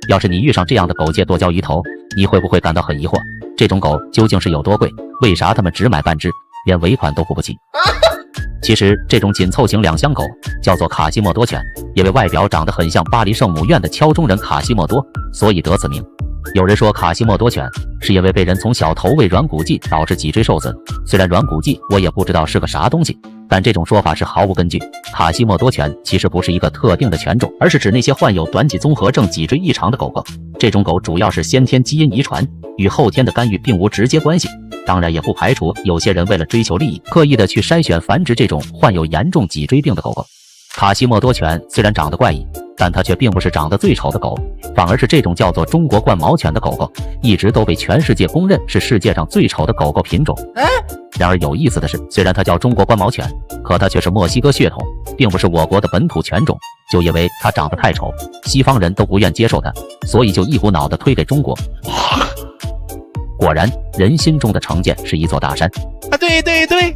要是你遇上这样的狗界多焦鱼头，你会不会感到很疑惑？这种狗究竟是有多贵？为啥他们只买半只，连尾款都付不起？其实这种紧凑型两厢狗叫做卡西莫多犬，因为外表长得很像巴黎圣母院的敲钟人卡西莫多，所以得此名。有人说卡西莫多犬是因为被人从小投喂软骨剂导致脊椎受损，虽然软骨剂我也不知道是个啥东西，但这种说法是毫无根据。卡西莫多犬其实不是一个特定的犬种，而是指那些患有短脊综合症脊椎异常的狗狗。这种狗主要是先天基因遗传，与后天的干预并无直接关系。当然也不排除有些人为了追求利益，刻意的去筛选繁殖这种患有严重脊椎病的狗狗。卡西莫多犬虽然长得怪异，但它却并不是长得最丑的狗，反而是这种叫做中国冠毛犬的狗狗，一直都被全世界公认是世界上最丑的狗狗品种。然而有意思的是，虽然它叫中国冠毛犬，可它却是墨西哥血统，并不是我国的本土犬种。就因为它长得太丑，西方人都不愿接受它，所以就一股脑的推给中国。果然，人心中的成见是一座大山。对。